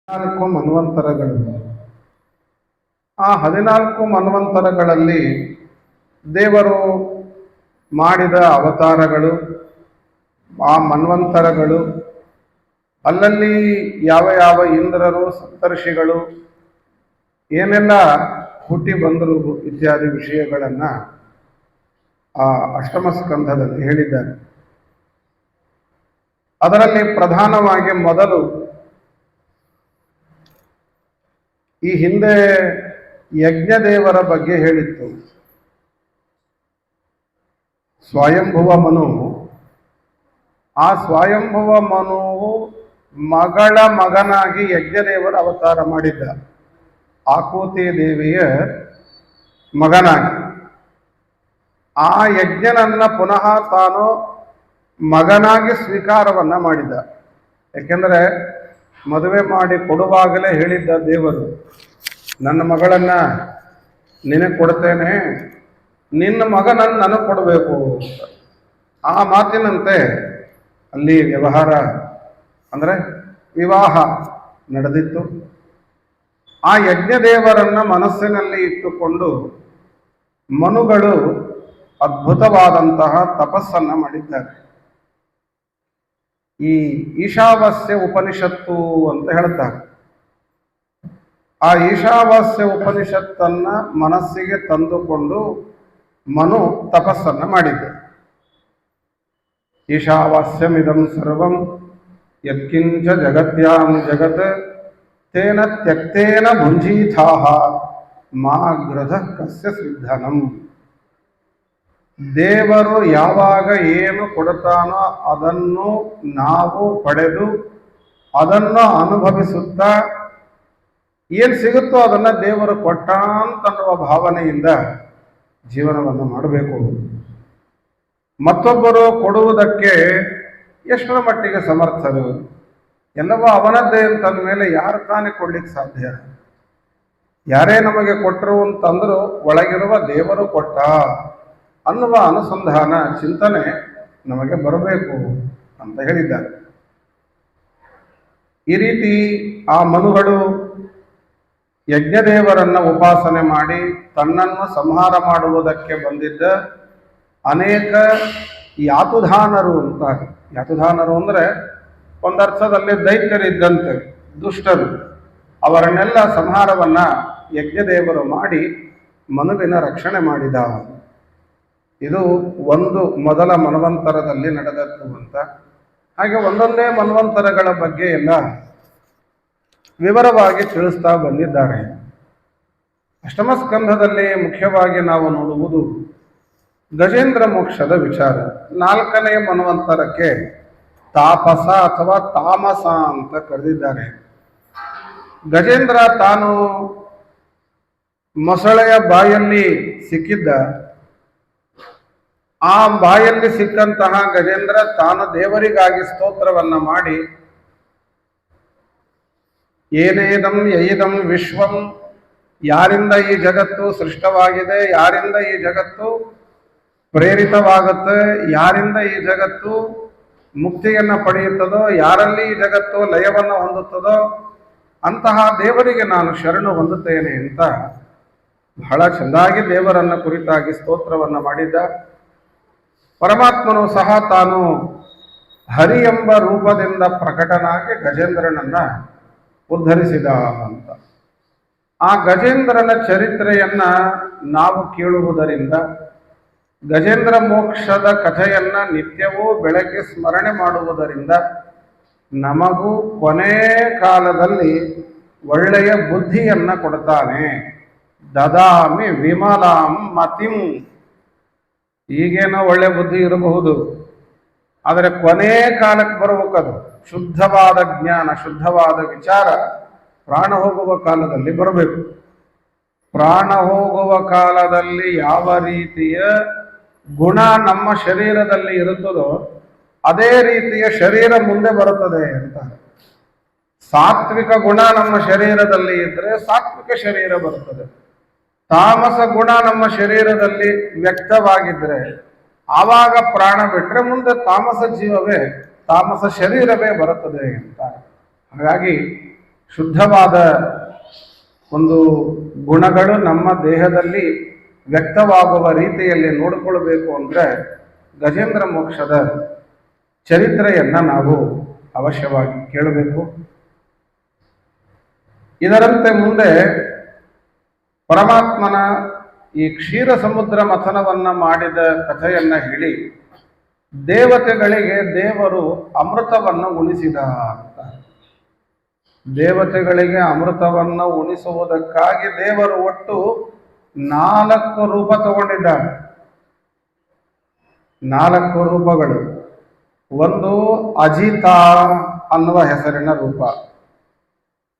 14 ಮನ್ವಂತರಗಳು. ಆ 14 ಮನ್ವಂತರಗಳಲ್ಲಿ ದೇವರು ಮಾಡಿದ ಅವತಾರಗಳು, ಆ ಮನ್ವಂತರಗಳು, ಅಲ್ಲಲ್ಲಿ ಯಾವ ಯಾವ ಇಂದ್ರರು ಸಪ್ತರ್ಷಿಗಳು ಏನೆಲ್ಲ ಹುಟ್ಟಿ ಬಂದರು ಇತ್ಯಾದಿ ವಿಷಯಗಳನ್ನು ಆ ಅಷ್ಟಮ ಸ್ಕಂಧದಲ್ಲಿ ಹೇಳಿದ್ದಾರೆ. ಅದರಲ್ಲಿ ಪ್ರಧಾನವಾಗಿ ಮೊದಲು ಈ ಹಿಂದೆ ಯಜ್ಞದೇವರ ಬಗ್ಗೆ ಹೇಳಿತ್ತು. ಸ್ವಯಂಭುವ ಮನು, ಆ ಸ್ವಯಂಭುವ ಮನುವು ಮಗಳ ಮಗನಾಗಿ ಯಜ್ಞದೇವರ ಅವತಾರ ಮಾಡಿದ್ದ, ಆಕೂತಿ ದೇವಿಯ ಮಗನಾಗಿ. ಆ ಯಜ್ಞನನ್ನ ಪುನಃ ತಾನು ಮಗನಾಗಿ ಸ್ವೀಕಾರವನ್ನ ಮಾಡಿದ. ಯಾಕೆಂದರೆ ಮದುವೆ ಮಾಡಿ ಕೊಡುವಾಗಲೇ ಹೇಳಿದ್ದ ದೇವರು, ನನ್ನ ಮಗಳನ್ನ ನಿನಗೆ ಕೊಡ್ತೇನೆ, ನಿನ್ನ ಮಗನನ್ನು ನನಗೆ ಕೊಡಬೇಕು. ಆ ಮಾತಿನಂತೆ ಅಲ್ಲಿ ವ್ಯವಹಾರ ಅಂದರೆ ವಿವಾಹ ನಡೆದಿತ್ತು. ಆ ಯಜ್ಞದೇವರನ್ನ ಮನಸ್ಸಿನಲ್ಲಿ ಇಟ್ಟುಕೊಂಡು ಮನುಗಳು ಅದ್ಭುತವಾದಂತಹ ತಪಸ್ಸನ್ನ ಮಾಡಿದ್ದಾರೆ. ಈ ಈಶಾವಾಸ್ಯ ಉಪನಿಷತ್ತು ಅಂತ ಹೇಳ್ತಾರೆ. ಆ ಈಶಾವಾಸ್ಯ ಉಪನಿಷತ್ತನ್ನ ಮನಸ್ಸಿಗೆ ತಂದುಕೊಂಡು ಮನು ತಪಸ್ಸನ್ನ ಮಾಡಿದ್ದ. ಈಶಾವಾಸ್ಯಮಿದಂ ಸರ್ವಂ ಯತ್ಕಿಂಚ ಜಗತ್ಯಾಂ ಜಗತ್ ತೇನ ತ್ಯಕ್ತೇನ ಭುಂಜೀಥಾಹ ಮಾ ಗೃಧ ಕಸ್ಯ ಸಿದ್ಧನಂ. ದೇವರು ಯಾವಾಗ ಏನು ಕೊಡುತ್ತಾನೋ ಅದನ್ನು ನಾವು ಪಡೆದು ಅದನ್ನು ಅನುಭವಿಸುತ್ತಾ ಏನು ಸಿಗುತ್ತೋ ಅದನ್ನು ದೇವರು ಕೊಟ್ಟ ಅಂತನ್ನುವ ಭಾವನೆಯಿಂದ ಜೀವನವನ್ನು ಮಾಡಬೇಕು. ಮತ್ತೊಬ್ಬರು ಕೊಡುವುದಕ್ಕೆ ಎಷ್ಟರ ಮಟ್ಟಿಗೆ ಸಮರ್ಥರು? ಎಲ್ಲವೂ ಅವನದ್ದೇ ಅಂತಂದ ಮೇಲೆ ಯಾರು ತಾನೇ ಕೊಡ್ಲಿಕ್ಕೆ ಸಾಧ್ಯ? ಯಾರೇ ನಮಗೆ ಕೊಟ್ಟರು ಅಂತಂದರೂ ಒಳಗಿರುವ ದೇವರು ಕೊಟ್ಟ ಅನ್ನುವ ಅನುಸಂಧಾನ ಚಿಂತನೆ ನಮಗೆ ಬರಬೇಕು ಅಂತ ಹೇಳಿದ್ದಾರೆ. ಈ ರೀತಿ ಆ ಮನುಗಳು ಯಜ್ಞದೇವರನ್ನ ಉಪಾಸನೆ ಮಾಡಿ ತನ್ನನ್ನು ಸಂಹಾರ ಮಾಡುವುದಕ್ಕೆ ಬಂದಿದ್ದ ಅನೇಕ ಯಾತುಧಾನರು ಅಂತಾರೆ. ಯಾತುಧಾನರು ಅಂದರೆ ಒಂದರ್ಥದಲ್ಲಿ ದೈತ್ಯರಿದ್ದಂತೆ, ದುಷ್ಟರು. ಅವರನ್ನೆಲ್ಲ ಸಂಹಾರವನ್ನ ಯಜ್ಞದೇವರು ಮಾಡಿ ಮನುವಿನ ರಕ್ಷಣೆ ಮಾಡಿದ. ಇದು ಒಂದು ಮೊದಲ ಮನ್ವಂತರದಲ್ಲಿ ನಡೆದದ್ದು ಅಂತ. ಹಾಗೆ ಒಂದೊಂದೇ ಮನ್ವಂತರಗಳ ಬಗ್ಗೆ ಎಲ್ಲ ವಿವರವಾಗಿ ತಿಳಿಸ್ತಾ ಬಂದಿದ್ದಾರೆ. ಅಷ್ಟಮ ಸ್ಕಂಧದಲ್ಲಿ ಮುಖ್ಯವಾಗಿ ನಾವು ನೋಡುವುದು ಗಜೇಂದ್ರ ಮೋಕ್ಷದ ವಿಚಾರ. 4ನೇ ಮನ್ವಂತರಕ್ಕೆ ತಾಪಸ ಅಥವಾ ತಾಮಸ ಅಂತ ಕರೆದಿದ್ದಾರೆ. ಗಜೇಂದ್ರ ತಾನು ಮೊಸಳೆಯ ಬಾಯಲ್ಲಿ ಸಿಕ್ಕಿದ್ದ. ಆ ಬಾಯಲ್ಲಿ ಸಿಕ್ಕಂತಹ ಗಜೇಂದ್ರ ತಾನು ದೇವರಿಗಾಗಿ ಸ್ತೋತ್ರವನ್ನ ಮಾಡಿ, ಏನೇದಂ ಯಯಿದಂ ವಿಶ್ವಂ, ಯಾರಿಂದ ಈ ಜಗತ್ತು ಸೃಷ್ಟವಾಗಿದೆ, ಯಾರಿಂದ ಈ ಜಗತ್ತು ಪ್ರೇರಿತವಾಗುತ್ತೆ, ಯಾರಿಂದ ಈ ಜಗತ್ತು ಮುಕ್ತಿಯನ್ನ ಪಡೆಯುತ್ತದೋ, ಯಾರಲ್ಲಿ ಈ ಜಗತ್ತು ಲಯವನ್ನು ಹೊಂದುತ್ತದೋ ಅಂತಹ ದೇವರಿಗೆ ನಾನು ಶರಣು ಹೊಂದುತ್ತೇನೆ ಅಂತ ಬಹಳ ಚೆಂದಾಗಿ ದೇವರನ್ನ ಕುರಿತಾಗಿ ಸ್ತೋತ್ರವನ್ನ ಮಾಡಿದ್ದ. ಪರಮಾತ್ಮನು ಸಹ ತಾನು ಹರಿ ಎಂಬ ರೂಪದಿಂದ ಪ್ರಕಟನಾಗಿ ಗಜೇಂದ್ರನನ್ನ ಉದ್ಧರಿಸಿದ ಅಂತ. ಆ ಗಜೇಂದ್ರನ ಚರಿತ್ರೆಯನ್ನ ನಾವು ಕೇಳುವುದರಿಂದ, ಗಜೇಂದ್ರ ಮೋಕ್ಷದ ಕಥೆಯನ್ನ ನಿತ್ಯವೂ ಬೆಳಗ್ಗೆ ಸ್ಮರಣೆ ಮಾಡುವುದರಿಂದ ನಮಗೂ ಕೊನೆ ಕಾಲದಲ್ಲಿ ಒಳ್ಳೆಯ ಬುದ್ಧಿಯನ್ನ ಕೊಡ್ತಾನೆ. ದದಾಮಿ ವಿಮಲಾಂ ಮತಿಂ. ಈಗೇನೋ ಒಳ್ಳೆ ಬುದ್ಧಿ ಇರಬಹುದು, ಆದರೆ ಕೊನೆ ಕಾಲಕ್ಕೆ ಬರಬೇಕದು. ಶುದ್ಧವಾದ ಜ್ಞಾನ, ಶುದ್ಧವಾದ ವಿಚಾರ ಪ್ರಾಣ ಹೋಗುವ ಕಾಲದಲ್ಲಿ ಬರಬೇಕು. ಪ್ರಾಣ ಹೋಗುವ ಕಾಲದಲ್ಲಿ ಯಾವ ರೀತಿಯ ಗುಣ ನಮ್ಮ ಶರೀರದಲ್ಲಿ ಇರುತ್ತದೋ ಅದೇ ರೀತಿಯ ಶರೀರ ಮುಂದೆ ಬರುತ್ತದೆ ಅಂತ. ಸಾತ್ವಿಕ ಗುಣ ನಮ್ಮ ಶರೀರದಲ್ಲಿ ಇದ್ರೆ ಸಾತ್ವಿಕ ಶರೀರ ಬರುತ್ತದೆ. ತಾಮಸ ಗುಣ ನಮ್ಮ ಶರೀರದಲ್ಲಿ ವ್ಯಕ್ತವಾಗಿದ್ರೆ ಆವಾಗ ಪ್ರಾಣ ಬಿಟ್ಟರೆ ಮುಂದೆ ತಾಮಸ ಜೀವವೇ, ತಾಮಸ ಶರೀರವೇ ಬರುತ್ತದೆ ಅಂತ. ಹಾಗಾಗಿ ಶುದ್ಧವಾದ ಒಂದು ಗುಣಗಳು ನಮ್ಮ ದೇಹದಲ್ಲಿ ವ್ಯಕ್ತವಾಗುವ ರೀತಿಯಲ್ಲಿ ನೋಡಿಕೊಳ್ಬೇಕು ಅಂದರೆ ಗಜೇಂದ್ರ ಮೋಕ್ಷದ ಚರಿತ್ರೆಯನ್ನು ನಾವು ಅವಶ್ಯವಾಗಿ ಕೇಳಬೇಕು. ಇದರಂತೆ ಮುಂದೆ ಪರಮಾತ್ಮನ ಈ ಕ್ಷೀರ ಸಮುದ್ರ ಮಥನವನ್ನು ಮಾಡಿದ ಕಥೆಯನ್ನು ಹೇಳಿ ದೇವತೆಗಳಿಗೆ ದೇವರು ಅಮೃತವನ್ನು ಉಣಿಸಿದ ಅಂತ. ದೇವತೆಗಳಿಗೆ ಅಮೃತವನ್ನು ಉಣಿಸುವುದಕ್ಕಾಗಿ ದೇವರು ಒಟ್ಟು 4 ರೂಪ ತಗೊಂಡಿದ್ದಾರೆ. 4 ರೂಪಗಳು. ಒಂದು ಅಜಿತ ಅನ್ನುವ ಹೆಸರಿನ ರೂಪ,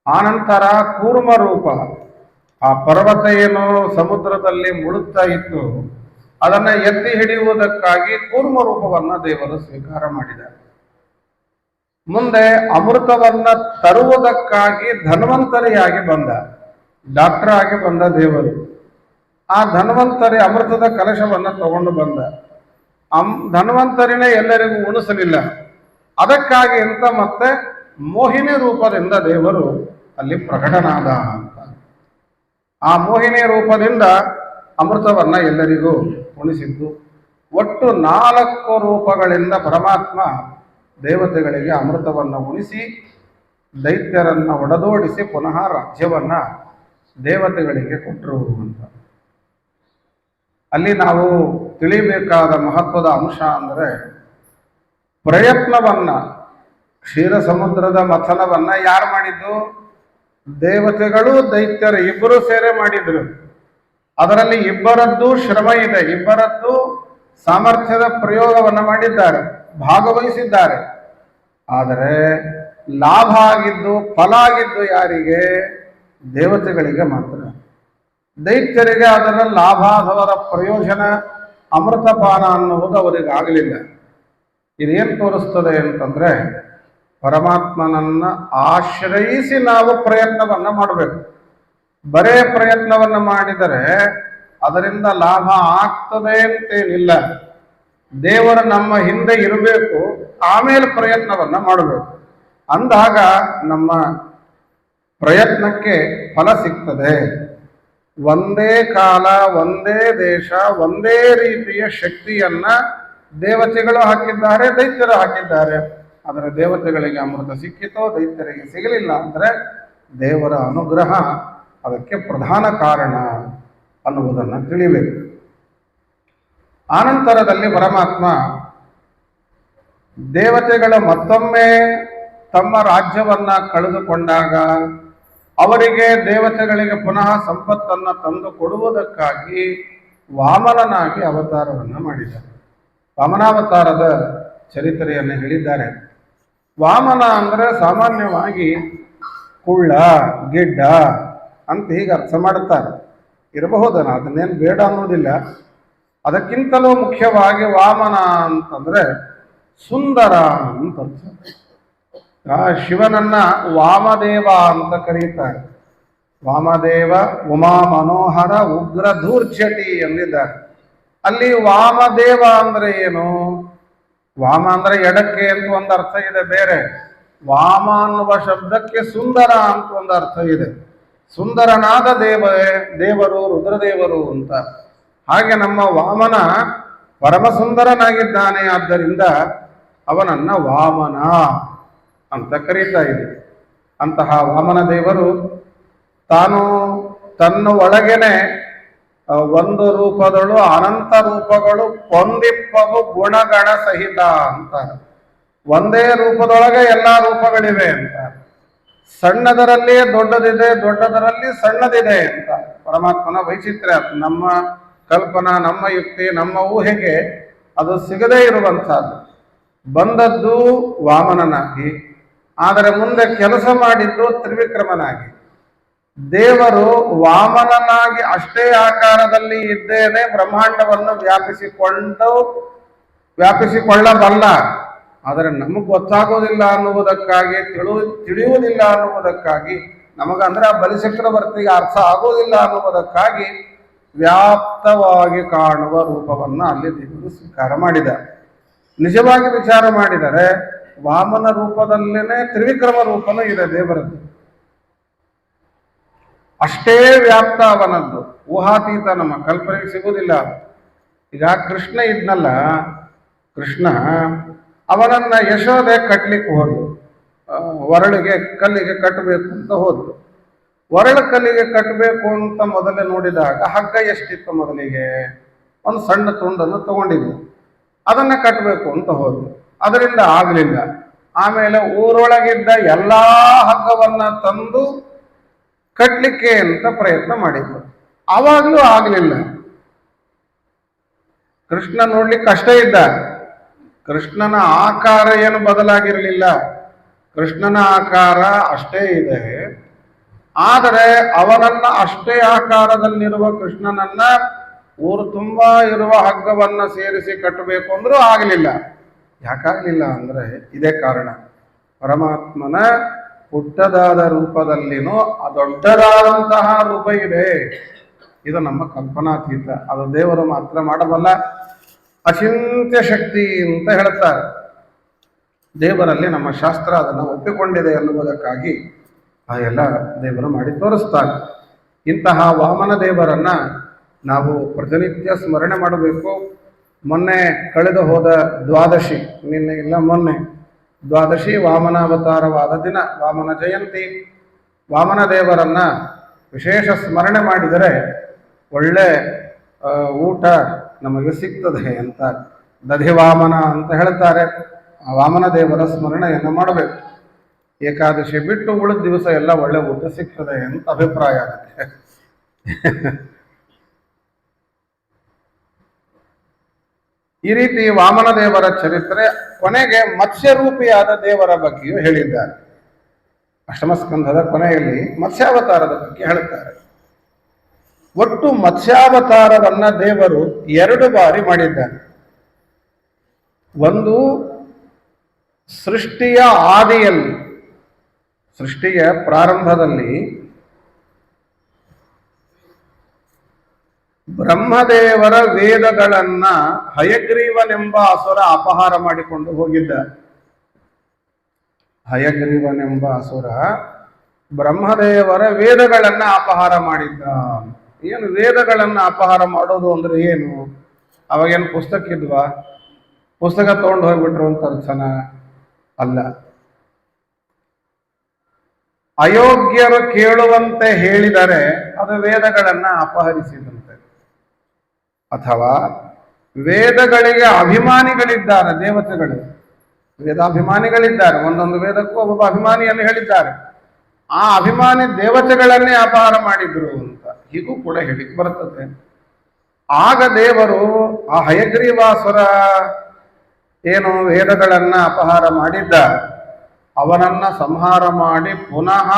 ಆನಂತರ ಕೂರ್ಮ ರೂಪ, ಆ ಪರ್ವತ ಏನು ಸಮುದ್ರದಲ್ಲಿ ಮುಳುಗ್ತಾ ಇತ್ತು ಅದನ್ನು ಎತ್ತಿ ಹಿಡಿಯುವುದಕ್ಕಾಗಿ ಕೂರ್ಮ ರೂಪವನ್ನು ದೇವರು ಸ್ವೀಕಾರ ಮಾಡಿದ್ದಾರೆ. ಮುಂದೆ ಅಮೃತವನ್ನ ತರುವುದಕ್ಕಾಗಿ ಧನ್ವಂತರಿಯಾಗಿ ಬಂದ, ಡಾಕ್ಟರ್ ಆಗಿ ಬಂದ ದೇವರು. ಆ ಧನ್ವಂತರಿ ಅಮೃತದ ಕಲಶವನ್ನು ತಗೊಂಡು ಬಂದ. ಧನ್ವಂತರಿನೇ ಎಲ್ಲರಿಗೂ ಉಣಿಸಲಿಲ್ಲ. ಅದಕ್ಕಾಗಿ ಅಂತ ಮತ್ತೆ ಮೋಹಿನಿ ರೂಪದಿಂದ ದೇವರು ಅಲ್ಲಿ ಪ್ರಕಟನಾದ ಅಂತ. ಆ ಮೋಹಿನಿ ರೂಪದಿಂದ ಅಮೃತವನ್ನ ಎಲ್ಲರಿಗೂ ಉಣಿಸಿದ್ದು. ಒಟ್ಟು 4 ರೂಪಗಳಿಂದ ಪರಮಾತ್ಮ ದೇವತೆಗಳಿಗೆ ಅಮೃತವನ್ನು ಉಣಿಸಿ ದೈತ್ಯರನ್ನ ಒಡೆದೋಡಿಸಿ ಪುನಃ ರಾಜ್ಯವನ್ನ ದೇವತೆಗಳಿಗೆ ಕೊಟ್ಟರು ಅಂತ. ಅಲ್ಲಿ ನಾವು ತಿಳಿಬೇಕಾದ ಮಹತ್ವದ ಅಂಶ ಅಂದರೆ ಪ್ರಯತ್ನವನ್ನ, ಕ್ಷೀರ ಸಮುದ್ರದ ಮಥನವನ್ನ ಯಾರು ಮಾಡಿದ್ದು? ದೇವತೆಗಳು ದೈತ್ಯರು ಇಬ್ಬರು ಸೇರೆ ಮಾಡಿದ್ರು. ಅದರಲ್ಲಿ ಇಬ್ಬರದ್ದು ಶ್ರಮ ಇದೆ, ಇಬ್ಬರದ್ದು ಸಾಮರ್ಥ್ಯದ ಪ್ರಯೋಗವನ್ನು ಮಾಡಿದ್ದಾರೆ, ಭಾಗವಹಿಸಿದ್ದಾರೆ. ಆದರೆ ಲಾಭ ಆಗಿದ್ದು, ಫಲ ಆಗಿದ್ದು ಯಾರಿಗೆ? ದೇವತೆಗಳಿಗೆ ಮಾತ್ರ. ದೈತ್ಯರಿಗೆ ಅದರ ಲಾಭ ಅದರ ಪ್ರಯೋಜನ ಅಮೃತಪಾನ ಅನ್ನುವುದು ಅವರಿಗೆ ಆಗಲಿಲ್ಲ. ಇದೇನು ತೋರಿಸ್ತದೆ ಅಂತಂದ್ರೆ ಪರಮಾತ್ಮನನ್ನ ಆಶ್ರಯಿಸಿ ನಾವು ಪ್ರಯತ್ನವನ್ನ ಮಾಡಬೇಕು. ಬರೇ ಪ್ರಯತ್ನವನ್ನ ಮಾಡಿದರೆ ಅದರಿಂದ ಲಾಭ ಆಗ್ತದೆ ಅಂತೇನಿಲ್ಲ. ದೇವರು ನಮ್ಮ ಹಿಂದೆ ಇರಬೇಕು, ಆಮೇಲೆ ಪ್ರಯತ್ನವನ್ನ ಮಾಡಬೇಕು. ಅಂದಾಗ ನಮ್ಮ ಪ್ರಯತ್ನಕ್ಕೆ ಫಲ ಸಿಗ್ತದೆ. ಒಂದೇ ಕಾಲ, ಒಂದೇ ದೇಶ, ಒಂದೇ ರೀತಿಯ ಶಕ್ತಿಯನ್ನ ದೇವತೆಗಳು ಹಾಕಿದ್ದಾರೆ, ದೈತ್ಯರು ಹಾಕಿದ್ದಾರೆ. ಆದರೆ ದೇವತೆಗಳಿಗೆ ಅಮೃತ ಸಿಕ್ಕಿತೋ, ದೈತ್ಯರಿಗೆ ಸಿಗಲಿಲ್ಲ ಅಂದರೆ ದೇವರ ಅನುಗ್ರಹ ಅದಕ್ಕೆ ಪ್ರಧಾನ ಕಾರಣ ಅನ್ನುವುದನ್ನು ತಿಳಿಬೇಕು. ಆನಂತರದಲ್ಲಿ ಪರಮಾತ್ಮ ದೇವತೆಗಳು ಮತ್ತೊಮ್ಮೆ ತಮ್ಮ ರಾಜ್ಯವನ್ನ ಕಳೆದುಕೊಂಡಾಗ ಅವರಿಗೆ ದೇವತೆಗಳಿಗೆ ಪುನಃ ಸಂಪತ್ತನ್ನು ತಂದು ಕೊಡುವುದಕ್ಕಾಗಿ ವಾಮನನಾಗಿ ಅವತಾರವನ್ನು ಮಾಡಿದ್ದಾರೆ. ವಾಮನಾವತಾರದ ಚರಿತ್ರೆಯನ್ನು ಹೇಳಿದ್ದಾರೆ. ವಾಮನ ಅಂದರೆ ಸಾಮಾನ್ಯವಾಗಿ ಕುಳ್ಳ, ಗಿಡ್ಡ ಅಂತ ಹೀಗೆ ಅರ್ಥ ಮಾಡುತ್ತಾರೆ. ಇರಬಹುದನ, ಅದನ್ನೇನು ಬೇಡ ಅನ್ನೋದಿಲ್ಲ. ಅದಕ್ಕಿಂತಲೂ ಮುಖ್ಯವಾಗಿ ವಾಮನ ಅಂತಂದ್ರೆ ಸುಂದರ ಅಂತ ಅರ್ಥ. ಶಿವನನ್ನ ವಾಮದೇವ ಅಂತ ಕರೀತಾರೆ. ವಾಮದೇವ ಉಮಾ ಮನೋಹರ ಉಗ್ರ ಧೂರ್ಜಟಿ ಎಂದಿದ್ದಾರೆ. ಅಲ್ಲಿ ವಾಮದೇವ ಅಂದ್ರೆ ಏನು? ವಾಮ ಅಂದ್ರೆ ಎಡಕ್ಕೆ ಅಂತ ಒಂದು ಅರ್ಥ ಇದೆ ಬೇರೆ. ವಾಮ ಅನ್ನುವ ಶಬ್ದಕ್ಕೆ ಸುಂದರ ಅಂತ ಒಂದು ಅರ್ಥ ಇದೆ. ಸುಂದರನಾದ ದೇವರು ರುದ್ರದೇವರು ಅಂತ. ಹಾಗೆ ನಮ್ಮ ವಾಮನ ಪರಮಸುಂದರನಾಗಿದ್ದಾನೆ. ಆದ್ದರಿಂದ ಅವನನ್ನ ವಾಮನ ಅಂತ ಕರೀತಾ ಇದೆ. ಅಂತಹ ವಾಮನ ದೇವರು ತಾನು ತನ್ನ ಒಳಗೇನೆ ಒಂದು ರೂಪದಳು ಅನಂತ ರೂಪಗಳು ಕೊಂದಿಪ್ಪವು ಗುಣಗಣ ಸಹಿತ ಅಂತ. ಒಂದೇ ರೂಪದೊಳಗೆ ಎಲ್ಲ ರೂಪಗಳಿವೆ ಅಂತ. ಸಣ್ಣದರಲ್ಲಿ ದೊಡ್ಡದಿದೆ, ದೊಡ್ಡದರಲ್ಲಿ ಸಣ್ಣದಿದೆ ಅಂತ ಪರಮಾತ್ಮನ ವೈಚಿತ್ರ್ಯ. ನಮ್ಮ ಕಲ್ಪನಾ, ನಮ್ಮ ಯುಕ್ತಿ, ನಮ್ಮ ಊಹೆಗೆ ಅದು ಸಿಗದೇ ಇರುವಂತಹದ್ದು. ಬಂದದ್ದು ವಾಮನನಾಗಿ, ಆದರೆ ಮುಂದೆ ಕೆಲಸ ಮಾಡಿದ್ದು ತ್ರಿವಿಕ್ರಮನಾಗಿ. ದೇವರು ವಾಮನನಾಗಿ ಅಷ್ಟೇ ಆಕಾರದಲ್ಲಿ ಇದ್ದೇನೆ ಬ್ರಹ್ಮಾಂಡವನ್ನು ವ್ಯಾಪಿಸಿಕೊಳ್ಳಬಲ್ಲ. ಆದರೆ ನಮಗೆ ಗೊತ್ತಾಗೋದಿಲ್ಲ ಅನ್ನುವುದಕ್ಕಾಗಿ, ತಿಳಿಯುವುದಿಲ್ಲ ಅನ್ನುವುದಕ್ಕಾಗಿ, ನಮಗಂದ್ರೆ ಆ ಬಲಿಚಕ್ರವರ್ತಿಗೆ ಅರ್ಥ ಆಗೋದಿಲ್ಲ ಅನ್ನುವುದಕ್ಕಾಗಿ ವ್ಯಾಪ್ತವಾಗಿ ಕಾಣುವ ರೂಪವನ್ನು ಅಲ್ಲಿ ದೇವರು ಸ್ವೀಕಾರ ಮಾಡಿದ. ನಿಜವಾಗಿ ವಿಚಾರ ಮಾಡಿದರೆ ವಾಮನ ರೂಪದಲ್ಲೇನೆ ತ್ರಿವಿಕ್ರಮ ರೂಪನೂ ಇದೆ ದೇವರದ್ದು. ಅಷ್ಟೇ ವ್ಯಾಪ್ತ ಅವನದ್ದು, ಊಹಾತೀತ, ನಮ್ಮ ಕಲ್ಪನೆಗೆ ಸಿಗುವುದಿಲ್ಲ. ಈಗ ಕೃಷ್ಣ ಇದ್ನಲ್ಲ, ಕೃಷ್ಣ ಅವನನ್ನ ಯಶೋದೆ ಕಟ್ಲಿಕ್ಕೆ ಹೋದ್ಲು. ಒರಳಿಗೆ ಕಲ್ಲಿಗೆ ಕಟ್ಟಬೇಕು ಅಂತ ಹೋದ್ಲು. ಒರಳು ಕಲ್ಲಿಗೆ ಕಟ್ಟಬೇಕು ಅಂತ ಮೊದಲೇ ನೋಡಿದಾಗ ಹಗ್ಗ ಎಷ್ಟಿತ್ತು, ಮೊದಲಿಗೆ ಒಂದು ಸಣ್ಣ ತುಂಡನ್ನು ತಗೊಂಡಿದ್ಲು. ಅದನ್ನ ಕಟ್ಟಬೇಕು ಅಂತ ಹೋದ್ಲು, ಅದರಿಂದ ಆಗಲಿಲ್ಲ. ಆಮೇಲೆ ಊರೊಳಗಿದ್ದ ಎಲ್ಲಾ ಹಗ್ಗವನ್ನ ತಂದು ಕಟ್ಲಿಕ್ಕೆ ಅಂತ ಪ್ರಯತ್ನ ಮಾಡಿದ್ರು, ಆವಾಗಲೂ ಆಗಲಿಲ್ಲ. ಕೃಷ್ಣ ನೋಡ್ಲಿಕ್ಕೆ ಅಷ್ಟೇ ಇದ್ದ, ಕೃಷ್ಣನ ಆಕಾರ ಏನು ಬದಲಾಗಿರಲಿಲ್ಲ, ಕೃಷ್ಣನ ಆಕಾರ ಅಷ್ಟೇ ಇದೆ. ಆದರೆ ಅವನನ್ನ ಅಷ್ಟೇ ಆಕಾರದಲ್ಲಿರುವ ಕೃಷ್ಣನನ್ನ ಊರು ತುಂಬಾ ಇರುವ ಹಗ್ಗವನ್ನ ಸೇರಿಸಿ ಕಟ್ಟಬೇಕು ಅಂದ್ರೂ ಆಗಲಿಲ್ಲ. ಯಾಕಾಗಲಿಲ್ಲ ಅಂದ್ರೆ ಇದೇ ಕಾರಣ, ಪರಮಾತ್ಮನ ಪುಟ್ಟದಾದ ರೂಪದಲ್ಲಿನೂ ದೊಡ್ಡದಾದಂತಹ ರೂಪ ಇದೆ. ಇದು ನಮ್ಮ ಕಲ್ಪನಾತೀತ, ಅದು ದೇವರು ಮಾತ್ರ ಮಾಡಬಲ್ಲ ಅಚಿಂತ್ಯ ಶಕ್ತಿ ಅಂತ ಹೇಳ್ತಾರೆ. ದೇವರಲ್ಲಿ ನಮ್ಮ ಶಾಸ್ತ್ರ ಅದನ್ನು ಒಪ್ಪಿಕೊಂಡಿದೆ ಎನ್ನುವುದಕ್ಕಾಗಿ ಆ ಎಲ್ಲ ದೇವರು ಮಾಡಿ ತೋರಿಸ್ತಾರೆ. ಇಂತಹ ವಾಮನ ದೇವರನ್ನ ನಾವು ಪ್ರತಿನಿತ್ಯ ಸ್ಮರಣೆ ಮಾಡಬೇಕು. ಮೊನ್ನೆ ಕಳೆದು ಹೋದ ದ್ವಾದಶಿ, ನಿನ್ನೆ ಇಲ್ಲ ಮೊನ್ನೆ ದ್ವಾದಶಿ ವಾಮನಾವತಾರವಾದ ದಿನ, ವಾಮನ ಜಯಂತಿ. ವಾಮನ ದೇವರನ್ನ ವಿಶೇಷ ಸ್ಮರಣೆ ಮಾಡಿದರೆ ಒಳ್ಳೆ ಊಟ ನಮಗೆ ಸಿಗ್ತದೆ ಅಂತ ದಧಿವಾಮನ ಅಂತ ಹೇಳ್ತಾರೆ. ಆ ವಾಮನ ದೇವರ ಸ್ಮರಣೆಯನ್ನು ಮಾಡಬೇಕು. ಏಕಾದಶಿ ಬಿಟ್ಟು ಉಳಿದ ದಿವಸ ಎಲ್ಲ ಒಳ್ಳೆ ಊಟ ಸಿಗ್ತದೆ ಅಂತ ಅಭಿಪ್ರಾಯ ಆಗುತ್ತೆ. ಈ ರೀತಿ ವಾಮನ ದೇವರ ಚರಿತ್ರೆ. ಕೊನೆಗೆ ಮತ್ಸ್ಯರೂಪಿಯಾದ ದೇವರ ಬಗ್ಗೆಯೂ ಹೇಳಿದ್ದಾರೆ. ಅಷ್ಟಮಸ್ಕಂಧದ ಕೊನೆಯಲ್ಲಿ ಮತ್ಸ್ಯಾವತಾರದ ಬಗ್ಗೆ ಹೇಳುತ್ತಾರೆ. ಒಟ್ಟು ಮತ್ಸ್ಯಾವತಾರವನ್ನ ದೇವರು 2 ಬಾರಿ ಮಾಡಿದ್ದಾನೆ. ಒಂದು ಸೃಷ್ಟಿಯ ಆದಿಯಲ್ಲಿ, ಸೃಷ್ಟಿಯ ಪ್ರಾರಂಭದಲ್ಲಿ ಬ್ರಹ್ಮದೇವರ ವೇದಗಳನ್ನ ಹಯಗ್ರೀವನೆಂಬ ಅಸುರ ಅಪಹಾರ ಮಾಡಿಕೊಂಡು ಹೋಗಿದ್ದ. ಹಯಗ್ರೀವನೆಂಬ ಅಸುರ ಬ್ರಹ್ಮದೇವರ ವೇದಗಳನ್ನ ಅಪಹಾರ ಮಾಡಿದ್ದ. ಏನು ವೇದಗಳನ್ನ ಅಪಹಾರ ಮಾಡೋದು ಅಂದ್ರೆ ಏನು? ಅವಾಗೇನು ಪುಸ್ತಕ ಇದ್ವಾ? ಪುಸ್ತಕ ತಗೊಂಡು ಹೋಗ್ಬಿಟ್ರು ಅಂತ ಅರ್ಥನ ಅಲ್ಲ. ಅಯೋಗ್ಯರು ಕೇಳುವಂತೆ ಹೇಳಿದರೆ ಅದು ವೇದಗಳನ್ನ ಅಪಹರಿಸಿದಂತೆ. ಅಥವಾ ವೇದಗಳಿಗೆ ಅಭಿಮಾನಿಗಳಿದ್ದಾರೆ, ದೇವತೆಗಳು ವೇದಾಭಿಮಾನಿಗಳಿದ್ದಾರೆ, ಒಂದೊಂದು ವೇದಕ್ಕೂ ಒಬ್ಬೊಬ್ಬ ಅಭಿಮಾನಿಯನ್ನು ಹೇಳಿದ್ದಾರೆ. ಆ ಅಭಿಮಾನಿ ದೇವತೆಗಳನ್ನೇ ಅಪಹಾರ ಮಾಡಿದ್ರು ಅಂತ ಹೀಗೂ ಕೂಡ ಹೇಳಿಕ್ಕೆ ಬರ್ತದೆ. ಆಗ ದೇವರು ಆ ಹಯಗ್ರೀವಾಸುರ ಏನು ವೇದಗಳನ್ನ ಅಪಹಾರ ಮಾಡಿದ್ದ, ಅವನನ್ನ ಸಂಹಾರ ಮಾಡಿ ಪುನಃ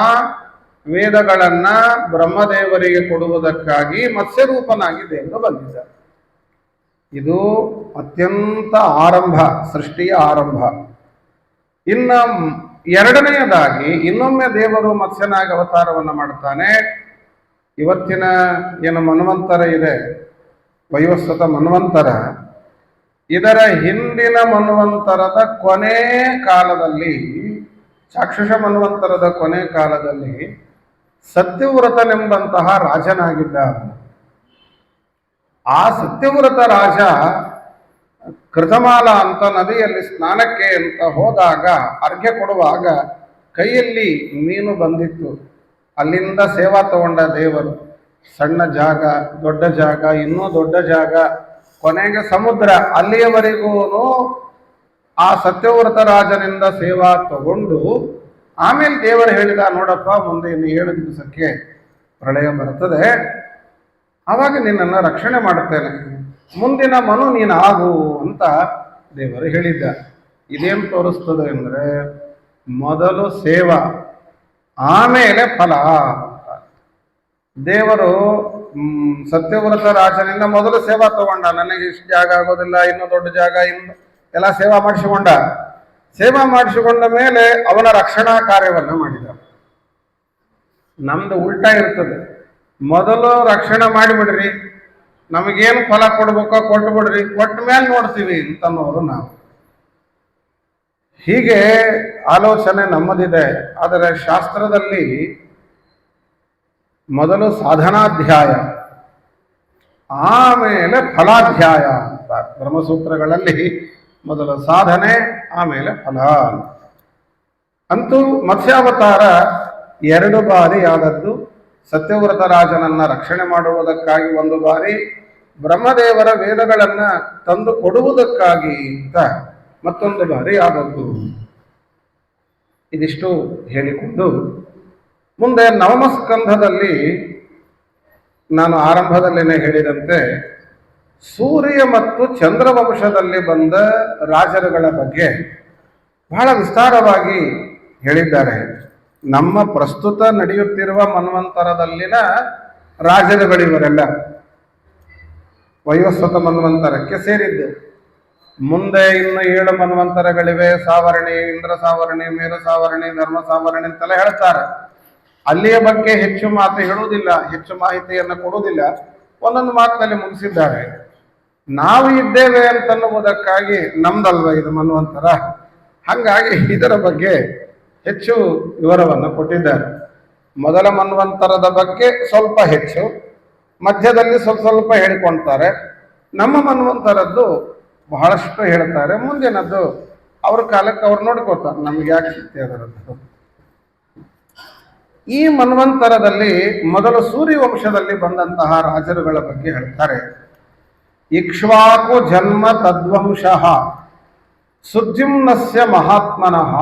ವೇದಗಳನ್ನ ಬ್ರಹ್ಮದೇವರಿಗೆ ಕೊಡುವುದಕ್ಕಾಗಿ ಮತ್ಸ್ಯರೂಪನಾಗಿ ದೇವರು ಬಂದಿದ್ದ. ಇದು ಅತ್ಯಂತ ಆರಂಭ, ಸೃಷ್ಟಿಯ ಆರಂಭ. ಇನ್ನ ಎರಡನೆಯದಾಗಿ ಇನ್ನೊಮ್ಮೆ ದೇವರು ಮತ್ಸ್ಯನಾಗಿ ಅವತಾರವನ್ನು ಮಾಡ್ತಾನೆ. ಇವತ್ತಿನ ಏನು ಮನ್ವಂತರ ಇದೆ, ವೈವಸ್ವತ ಮನ್ವಂತರ, ಇದರ ಹಿಂದಿನ ಮನ್ವಂತರದ ಕೊನೆ ಕಾಲದಲ್ಲಿ, ಚಾಕ್ಷುಷ ಮನ್ವಂತರದ ಕೊನೆ ಕಾಲದಲ್ಲಿ ಸತ್ಯವ್ರತನೆಂಬಂತಹ ರಾಜನಾಗಿದ್ದ. ಆ ಸತ್ಯವ್ರತ ರಾಜ ಕೃತಮಾಲ ಅಂತ ನದಿಯಲ್ಲಿ ಸ್ನಾನಕ್ಕೆ ಅಂತ ಹೋದಾಗ ಅರ್ಘ್ಯ ಕೊಡುವಾಗ ಕೈಯಲ್ಲಿ ಮೀನು ಬಂದಿತ್ತು. ಅಲ್ಲಿಂದ ಸೇವಾ ತಗೊಂಡ ದೇವರು. ಸಣ್ಣ ಜಾಗ, ದೊಡ್ಡ ಜಾಗ, ಇನ್ನೂ ದೊಡ್ಡ ಜಾಗ, ಕೊನೆಗೆ ಸಮುದ್ರ. ಅಲ್ಲಿಯವರೆಗೂ ಆ ಸತ್ಯವ್ರತ ರಾಜನಿಂದ ಸೇವಾ ತಗೊಂಡು ಆಮೇಲೆ ದೇವರು ಹೇಳಿದ, ನೋಡಪ್ಪ ಮುಂದೆ ಇನ್ನು 7 ದಿವಸಕ್ಕೆ ಪ್ರಳಯ ಬರ್ತದೆ, ಆವಾಗ ನಿನ್ನನ್ನು ರಕ್ಷಣೆ ಮಾಡುತ್ತೇನೆ, ಮುಂದಿನ ಮನು ನೀನು ಆಗು ಅಂತ ದೇವರು ಹೇಳಿದ್ದ. ಇದೇನು ತೋರಿಸ್ತದೆ ಅಂದರೆ ಮೊದಲು ಸೇವಾ, ಆಮೇಲೆ ಫಲ. ದೇವರು ಸತ್ಯವ್ರತ ರಾಜನಿಂದ ಮೊದಲು ಸೇವಾ ತಗೊಂಡ. ನನಗೆ ಇಷ್ಟು ಜಾಗ ಆಗೋದಿಲ್ಲ, ಇನ್ನೂ ದೊಡ್ಡ ಜಾಗ, ಇನ್ನು ಎಲ್ಲ ಸೇವಾ ಮಾಡಿಸಿಕೊಂಡ. ಸೇವಾ ಮಾಡಿಸಿಕೊಂಡ ಮೇಲೆ ಅವನ ರಕ್ಷಣಾ ಕಾರ್ಯವನ್ನು ಮಾಡಿದ. ನಮ್ದು ಉಲ್ಟಾ ಇರ್ತದೆ. ಮೊದಲು ರಕ್ಷಣೆ ಮಾಡಿಬಿಡ್ರಿ, ನಮಗೇನು ಫಲ ಕೊಡ್ಬೇಕೋ ಕೊಟ್ಟು ಬಿಡ್ರಿ, ಕೊಟ್ಟ ಮೇಲೆ ನೋಡ್ತೀವಿ ಅಂತನ್ನೋರು ನಾವು. ಹೀಗೆ ಆಲೋಚನೆ ನಮ್ಮದಿದೆ. ಆದರೆ ಶಾಸ್ತ್ರದಲ್ಲಿ ಮೊದಲು ಸಾಧನಾಧ್ಯಾಯ, ಆಮೇಲೆ ಫಲಾಧ್ಯಾಯ ಅಂತ. ಬ್ರಹ್ಮಸೂತ್ರಗಳಲ್ಲಿ ಮೊದಲು ಸಾಧನೆ, ಆಮೇಲೆ ಫಲ. ಅಂತೂ ಮತ್ಸ್ಯಾವತಾರ 2 ಬಾರಿ ಆದದ್ದು. ಸತ್ಯವ್ರತ ರಾಜನನ್ನ ರಕ್ಷಣೆ ಮಾಡುವುದಕ್ಕಾಗಿ 1 ಬಾರಿ, ಬ್ರಹ್ಮದೇವರ ವೇದಗಳನ್ನ ತಂದು ಕೊಡುವುದಕ್ಕಾಗಿ ಅಂತ ಮತ್ತೊಂದು ಬಾರಿ ಆದದ್ದು. ಇದಿಷ್ಟು ಹೇಳಿಕೊಂಡು ಮುಂದೆ ನವಮಸ್ಕಂಧದಲ್ಲಿ ನಾನು ಆರಂಭದಲ್ಲೇನೆ ಹೇಳಿದಂತೆ ಸೂರ್ಯ ಮತ್ತು ಚಂದ್ರವಂಶದಲ್ಲಿ ಬಂದ ರಾಜರುಗಳ ಬಗ್ಗೆ ಬಹಳ ವಿಸ್ತಾರವಾಗಿ ಹೇಳಿದ್ದಾರೆ. ನಮ್ಮ ಪ್ರಸ್ತುತ ನಡೆಯುತ್ತಿರುವ ಮನ್ವಂತರದಲ್ಲಿನ ರಾಜರುಗಳಿವರೆಲ್ಲ ವೈವಸ್ವತ ಮನ್ವಂತರಕ್ಕೆ ಸೇರಿದ್ದು. ಮುಂದೆ ಇನ್ನು 7 ಮನ್ವಂತರಗಳಿವೆ. ಸಾವರಣಿ, ಇಂದ್ರ ಸಾವರಣಿ, ಮೇರು ಸಾವರಣಿ, ಧರ್ಮ ಸಾವರಣಿ ಅಂತೆಲ್ಲ ಹೇಳ್ತಾರೆ. ಅಲ್ಲಿಯ ಬಗ್ಗೆ ಹೆಚ್ಚು ಮಾತು ಹೇಳುವುದಿಲ್ಲ, ಹೆಚ್ಚು ಮಾಹಿತಿಯನ್ನು ಕೊಡುವುದಿಲ್ಲ. ಒಂದೊಂದು ಮಾತಿನಲ್ಲಿ ಮುಗಿಸಿದ್ದಾರೆ. ನಾವು ಇದ್ದೇವೆ ಅಂತನ್ನುವುದಕ್ಕಾಗಿ ನಮ್ದಲ್ವ ಇದು ಮನ್ವಂತರ, ಹಾಗಾಗಿ ಇದರ ಬಗ್ಗೆ ಹೆಚ್ಚು ವಿವರವನ್ನು ಕೊಟ್ಟಿದ್ದಾರೆ. ಮೊದಲ ಮನ್ವಂತರದ ಬಗ್ಗೆ ಸ್ವಲ್ಪ ಹೆಚ್ಚು, ಮಧ್ಯದಲ್ಲಿ ಸ್ವಲ್ಪ ಹೇಳಿಕೊಳ್ತಾರೆ. ನಮ್ಮ ಮನ್ವಂತರದ್ದು ಬಹಳಷ್ಟು ಹೇಳ್ತಾರೆ. ಮುಂದಿನದ್ದು ಅವ್ರ ಕಾಲಕ್ಕೆ ಅವ್ರು ನೋಡ್ಕೋತಾರೆ, ನಮ್ಗೆ ಯಾಕೆ ಶಕ್ತಿ ಅದರದ್ದು. ಈ ಮನ್ವಂತರದಲ್ಲಿ ಮೊದಲು ಸೂರ್ಯವಂಶದಲ್ಲಿ ಬಂದಂತಹ ರಾಜರುಗಳ ಬಗ್ಗೆ ಹೇಳ್ತಾರೆ. ಇಕ್ಷ್ವಾಕು ಜನ್ಮ ತದ್ವಂಶಃ ಸುದ್ಯುಮ್ನಸ್ಯ ಮಹಾತ್ಮನಃ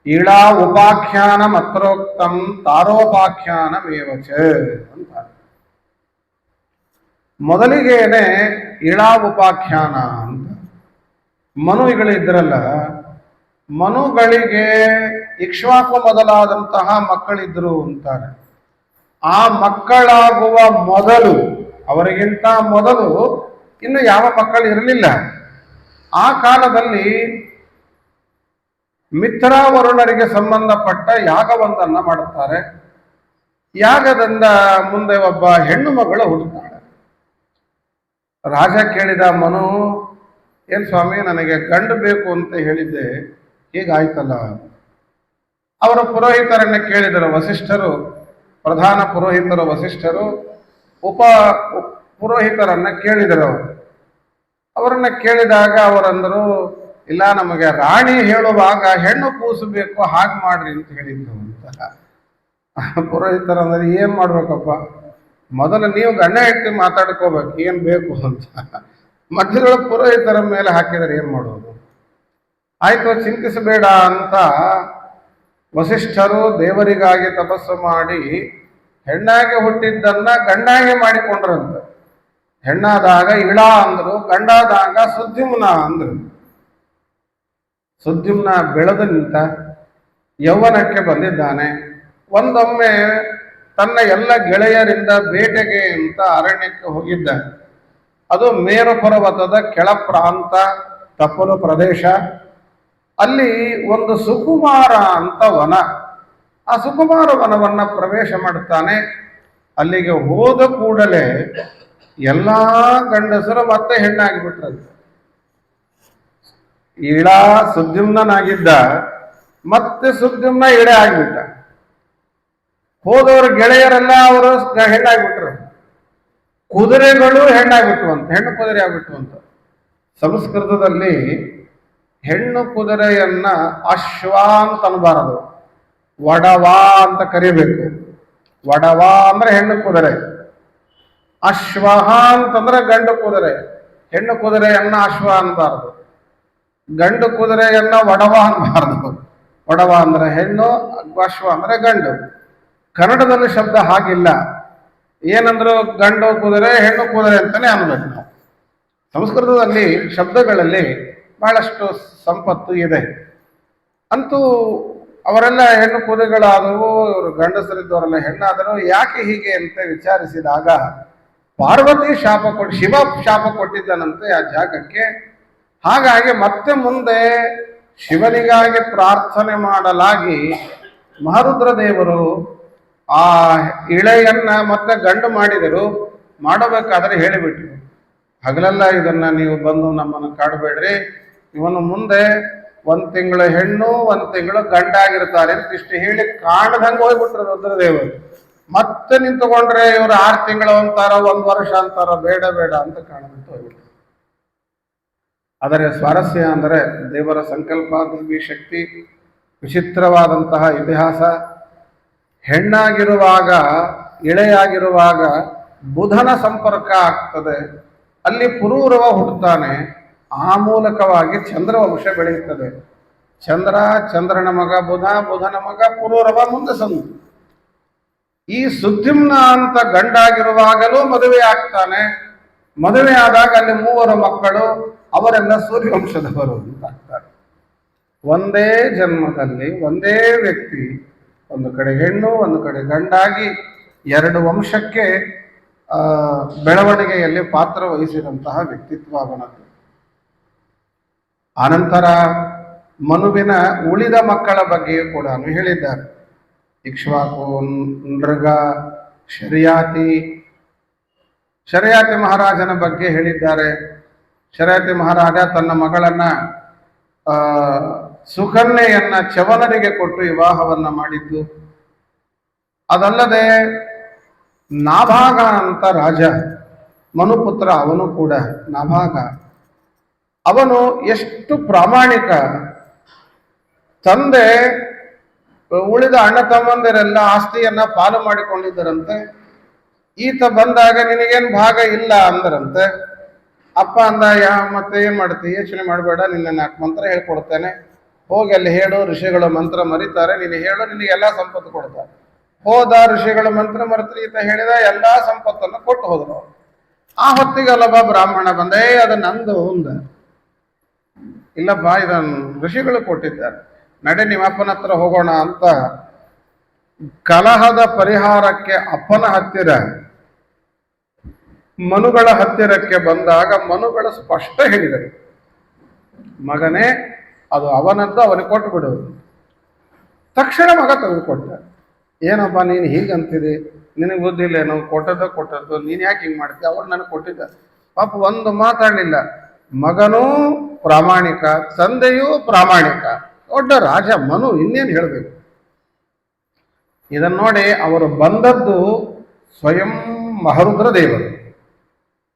ಇಳಾ ಉಪಾಖ್ಯಾನ ಮತ್ರೋಕ್ತಂ ತಾರೋಪಾಖ್ಯಾನಮೇವಚ ಅಂತ. ಮೊದಲಿಗೇನೆ ಇಳಾ ಉಪಾಖ್ಯಾನ ಅಂತ. ಮನುಗಳಿದ್ರಲ್ಲ, ಮನುಗಳಿಗೆ ಇಕ್ಷ್ವಾಕು ಮೊದಲಾದಂತಹ ಮಕ್ಕಳಿದ್ರು ಅಂತಾರೆ. ಆ ಮಕ್ಕಳಾಗುವ ಮೊದಲು, ಅವರಿಗಿಂತ ಮೊದಲು ಇನ್ನು ಯಾವ ಮಕ್ಕಳು ಇರಲಿಲ್ಲ. ಆ ಕಾಲದಲ್ಲಿ ಮಿತ್ರಾವರುಣರಿಗೆ ಸಂಬಂಧಪಟ್ಟ ಯಾಗವೊಂದನ್ನ ಮಾಡುತ್ತಾರೆ. ಯಾಗದಿಂದ ಮುಂದೆ ಒಬ್ಬ ಹೆಣ್ಣು ಮಗಳು ಹುಟ್ಟುತ್ತಾಳೆ. ರಾಜ ಕೇಳಿದ, ಮನು, ಏನ್ ಸ್ವಾಮಿ, ನನಗೆ ಗಂಡು ಬೇಕು ಅಂತ ಹೇಳಿದ್ದೆ, ಹೀಗಾಯ್ತಲ್ಲ. ಅವರ ಪುರೋಹಿತರನ್ನ ಕೇಳಿದರು ವಸಿಷ್ಠರು, ಪ್ರಧಾನ ಪುರೋಹಿತರು ವಸಿಷ್ಠರು ಉಪ ಪುರೋಹಿತರನ್ನ ಕೇಳಿದರು. ಅವರನ್ನ ಕೇಳಿದಾಗ ಅವರಂದರು, ಇಲ್ಲ, ನಮಗೆ ರಾಣಿ ಹೇಳುವಾಗ ಹೆಣ್ಣು ಕೂಸಬೇಕು, ಹಾಗೆ ಮಾಡ್ರಿ ಅಂತ ಹೇಳಿದ್ದು ಅಂತ. ಪುರೋಹಿತರಂದ್ರೆ ಏನ್ ಮಾಡ್ಬೇಕಪ್ಪ, ಮೊದಲು ನೀವು ಗಂಡ ಹೆಂಡತಿ ಮಾತಾಡ್ಕೋಬೇಕು ಏನ್ ಬೇಕು ಅಂತ. ಮಧ್ಯದೊಳಗೆ ಪುರೋಹಿತರ ಮೇಲೆ ಹಾಕಿದರೆ ಏನ್ ಮಾಡೋದು. ಆಯ್ತು, ಚಿಂತಿಸಬೇಡ ಅಂತ ವಸಿಷ್ಠರು ದೇವರಿಗಾಗಿ ತಪಸ್ಸು ಮಾಡಿ ಹೆಣ್ಣಾಗಿ ಹುಟ್ಟಿದ್ದನ್ನ ಗಂಡಾಗಿ ಮಾಡಿಕೊಂಡ್ರಂತ. ಹೆಣ್ಣಾದಾಗ ಇಳಾ ಅಂದ್ರು, ಗಂಡಾದಾಗ ಸುದ್ಯುಮ್ನ ಅಂದ್ರು. ಸುದ್ಯುಮ್ನ ಬೆಳೆದು ನಿಂತ, ಯೌವನಕ್ಕೆ ಬಂದಿದ್ದಾನೆ. ಒಂದೊಮ್ಮೆ ತನ್ನ ಎಲ್ಲ ಗೆಳೆಯರಿಂದ ಬೇಟೆಗೆ ಅಂತ ಅರಣ್ಯಕ್ಕೆ ಹೋಗಿದ್ದ. ಅದು ಮೇರು ಪರ್ವತದ ಕೆಳ ಪ್ರಾಂತ, ತಪ್ಪಲು ಪ್ರದೇಶ. ಅಲ್ಲಿ ಒಂದು ಸುಕುಮಾರ ಅಂತ ವನ. ಆ ಸುಕುಮಾರ ವನವನ್ನ ಪ್ರವೇಶ ಮಾಡುತ್ತಾನೆ. ಅಲ್ಲಿಗೆ ಹೋದ ಕೂಡಲೇ ಎಲ್ಲಾ ಗಂಡಸರು ಮತ್ತೆ ಹೆಣ್ಣಾಗಿಬಿಟ್ರಂತೆ. ಇಳ ಸುದ್ಯುಮ್ನಾಗಿದ್ದ, ಮತ್ತೆ ಸುದ್ಯುಮ್ನ ಇಳೆ ಆಗಿಬಿಟ್ಟ. ಹೋದವರು ಗೆಳೆಯರೆಲ್ಲ ಅವರು ಹೆಣ್ಣಾಗ್ಬಿಟ್ರು. ಕುದುರೆಗಳು ಹೆಣ್ಣಾಗ್ಬಿಟ್ವು ಅಂತ, ಹೆಣ್ಣು ಕುದುರೆ ಆಗ್ಬಿಟ್ವು ಅಂತ. ಸಂಸ್ಕೃತದಲ್ಲಿ ಹೆಣ್ಣು ಕುದುರೆಯನ್ನ ಅಶ್ವ ಅಂತ ಅನ್ಬಾರದು, ವಡವಾ ಅಂತ ಕರಿಬೇಕು. ವಡವಾ ಅಂದ್ರೆ ಹೆಣ್ಣು ಕುದುರೆ, ಅಶ್ವಹ ಅಂತಂದ್ರೆ ಗಂಡು ಕುದುರೆ. ಹೆಣ್ಣು ಕುದುರೆಯನ್ನ ಅಶ್ವ ಅನ್ಬಾರದು, ಗಂಡು ಕುದುರೆಯನ್ನ ವಡವ ಅನ್ಬಾರದು. ವಡವ ಅಂದ್ರೆ ಹೆಣ್ಣು, ಅಶ್ವ ಅಂದ್ರೆ ಗಂಡು. ಕನ್ನಡದಲ್ಲಿ ಶಬ್ದ ಹಾಗಿಲ್ಲ. ಏನಂದ್ರು, ಗಂಡು ಕುದುರೆ, ಹೆಣ್ಣು ಕುದುರೆ ಅಂತಾನೆ ಅನ್ಬೇಕು ನಾವು. ಸಂಸ್ಕೃತದಲ್ಲಿ ಶಬ್ದಗಳಲ್ಲಿ ಬಹಳಷ್ಟು ಸಂಪತ್ತು ಇದೆ. ಅಂತೂ ಅವರೆಲ್ಲ ಹೆಣ್ಣು ಕುದುರೆಗಳಾದವು, ಇವರು ಗಂಡಸರಿದ್ದವರೆಲ್ಲ ಹೆಣ್ಣಾದರು. ಯಾಕೆ ಹೀಗೆ ಅಂತ ವಿಚಾರಿಸಿದಾಗ ಪಾರ್ವತಿ ಶಾಪ ಕೊಟ್ಟು, ಶಿವ ಶಾಪ ಕೊಟ್ಟಿದ್ದನಂತೆ ಆ ಜಾಗಕ್ಕೆ. ಹಾಗಾಗಿ ಮತ್ತೆ ಮುಂದೆ ಶಿವನಿಗಾಗಿ ಪ್ರಾರ್ಥನೆ ಮಾಡಲಾಗಿ ಮಹಾರುದ್ರ ದೇವರು ಆ ಇಳೆಯನ್ನ ಮತ್ತೆ ಗಂಡು ಮಾಡಿದರು. ಮಾಡಬೇಕಾದ್ರೆ ಹೇಳಿಬಿಟ್ರು, ಹಗಲೆಲ್ಲ ಇದನ್ನ ನೀವು ಬಂದು ನಮ್ಮನ್ನು ಕಾಡಬೇಡ್ರಿ, ಇವನು ಮುಂದೆ 1 ತಿಂಗಳು ಹೆಣ್ಣು 1 ತಿಂಗಳು ಗಂಡಾಗಿರ್ತಾರೆ ಅಂತ ಇಷ್ಟು ಹೇಳಿ ಕಾಣದಂಗೆ ಹೋಗ್ಬಿಟ್ರು ರುದ್ರದೇವರು. ಮತ್ತೆ ನಿಂತುಕೊಂಡ್ರೆ ಇವರು 6 ತಿಂಗಳು ಅಂತಾರ, 1 ವರ್ಷ ಅಂತಾರ, ಬೇಡ ಬೇಡ ಅಂತ ಕಾಣಬಿಟ್ಟು ಹೋಗ್ಬಿಟ್ಟು. ಆದರೆ ಸ್ವಾರಸ್ಯ ಅಂದರೆ ದೇವರ ಸಂಕಲ್ಪ, ದೇವಿ ಶಕ್ತಿ, ವಿಚಿತ್ರವಾದಂತಹ ಇತಿಹಾಸ. ಹೆಣ್ಣಾಗಿರುವಾಗ, ಇಳೆಯಾಗಿರುವಾಗ ಬುಧನ ಸಂಪರ್ಕ ಆಗ್ತದೆ, ಅಲ್ಲಿ ಪುರೂರವ ಹುಟ್ಟುತ್ತಾನೆ. ಆ ಮೂಲಕವಾಗಿ ಚಂದ್ರವಂಶ ಬೆಳೆಯುತ್ತದೆ. ಚಂದ್ರನ ಮಗ ಬುಧ, ಬುಧನ ಮಗ ಪುರೂರವ, ಮುಂದೆ ಸಂತು. ಈ ಸುದ್ಯುಮ್ನ ಅಂತ ಗಂಡಾಗಿರುವಾಗಲೂ ಮದುವೆ ಆಗ್ತಾನೆ. ಮದುವೆ ಆದಾಗ ಅಲ್ಲಿ 3 ಮಕ್ಕಳು, ಅವರೆಲ್ಲ ಸೂರ್ಯವಂಶದವರು ಅಂತ ಆಗ್ತಾರೆ. ಒಂದೇ ಜನ್ಮದಲ್ಲಿ ಒಂದೇ ವ್ಯಕ್ತಿ, ಒಂದು ಕಡೆ ಹೆಣ್ಣು ಒಂದು ಕಡೆ ಗಂಡಾಗಿ 2 ವಂಶಕ್ಕೆ ಬೆಳವಣಿಗೆಯಲ್ಲಿ ಪಾತ್ರ ವಹಿಸಿದಂತಹ ವ್ಯಕ್ತಿತ್ವ ಅವನದ್ದು. ಆನಂತರ ಮನುವಿನ ಉಳಿದ ಮಕ್ಕಳ ಬಗ್ಗೆಯೂ ಕೂಡ ಹೇಳಿದ್ದಾರೆ. ಇಕ್ಷ್ವಾಕು, ನೃಗ, ಶರ್ಯಾತಿ ಮಹಾರಾಜನ ಬಗ್ಗೆ ಹೇಳಿದ್ದಾರೆ. ಶರ್ಯಾತಿ ಮಹಾರಾಜ ತನ್ನ ಮಗಳನ್ನ ಸುಕನ್ಯೆಯನ್ನ ಚವನರಿಗೆ ಕೊಟ್ಟು ವಿವಾಹವನ್ನ ಮಾಡಿದ್ದು. ಅದಲ್ಲದೆ ನಾಭಾಗ ಅಂತ ರಾಜ, ಮನುಪುತ್ರ, ಅವನು ಕೂಡ ನಾಭಾಗ. ಅವನು ಎಷ್ಟು ಪ್ರಾಮಾಣಿಕ. ತಂದೆ ಉಳಿದ ಅಣ್ಣ ತಮ್ಮಂದಿರೆಲ್ಲ ಆಸ್ತಿಯನ್ನ ಪಾಲು ಮಾಡಿಕೊಂಡಿದ್ದರಂತೆ. ಈತ ಬಂದಾಗ ನಿನಗೇನು ಭಾಗ ಇಲ್ಲ ಅಂದರಂತೆ. ಅಪ್ಪ ಅಂದ, ಮತ್ತೆ ಏನ್ ಮಾಡ್ತೀವಿ, ಯೋಚನೆ ಮಾಡಬೇಡ, ನಿನ್ನ 4 ಮಂತ್ರ ಹೇಳ್ಕೊಡ್ತೇನೆ, ಹೋಗಿ ಅಲ್ಲಿ ಹೇಳು, ಋಷಿಗಳು ಮಂತ್ರ ಮರಿತಾರೆ, ನೀನು ಹೇಳು, ನಿನಗೆಲ್ಲ ಸಂಪತ್ತು ಕೊಡ್ತಾರೆ. ಹೋದ, ಋಷಿಗಳು ಮಂತ್ರ ಮರೆತರೆ ಈತ ಹೇಳಿದ, ಎಲ್ಲಾ ಸಂಪತ್ತನ್ನು ಕೊಟ್ಟು ಹೋದ್ರು. ಆ ಹೊತ್ತಿಗೆ ಅಲ್ಲೊಬ್ಬ ಬ್ರಾಹ್ಮಣ ಬಂದೇ, ಅದು ನಂದು ಹುಂದ, ಇಲ್ಲಪ್ಪ ಇದನ್ನು ಋಷಿಗಳು ಕೊಟ್ಟಿದ್ದಾರೆ, ನಡೆ ನಿಮ್ಮ ಅಪ್ಪನ ಹತ್ರ ಹೋಗೋಣ ಅಂತ ಕಲಹದ ಪರಿಹಾರಕ್ಕೆ ಅಪ್ಪನ ಹತ್ತಿರ, ಮನುಗಳ ಹತ್ತಿರಕ್ಕೆ ಬಂದಾಗ ಮನುಗಳು ಸ್ಪಷ್ಟ ಹೇಳಿದರು, ಮಗನೇ ಅದು ಅವನದ್ದು, ಅವನಿಗೆ ಕೊಟ್ಟು ಬಿಡು. ತಕ್ಷಣ ಮಗ ತೆಗೆದುಕೊಟ್ಟ. ಏನಪ್ಪ ನೀನು ಹೀಗಂತಿದೆ, ನಿನಗೆ ಬುದ್ಧಿ ಇಲ್ಲ, ನಾವು ಕೊಟ್ಟದ್ದು ನೀನು ಯಾಕೆ ಹಿಂಗೆ ಮಾಡ್ತೀಯ, ಅವ್ರು ನನಗೆ ಕೊಟ್ಟಿದ್ದ. ಪಾಪ ಒಂದು ಮಾತಾಡಲಿಲ್ಲ. ಮಗನೂ ಪ್ರಾಮಾಣಿಕ, ತಂದೆಯೂ ಪ್ರಾಮಾಣಿಕ, ದೊಡ್ಡ ರಾಜ ಮನು, ಇನ್ನೇನು ಹೇಳಬೇಕು. ಇದನ್ನು ನೋಡಿ ಅವರು ಬಂದದ್ದು ಸ್ವಯಂ ಮಹರುದ್ರ ದೇವರು.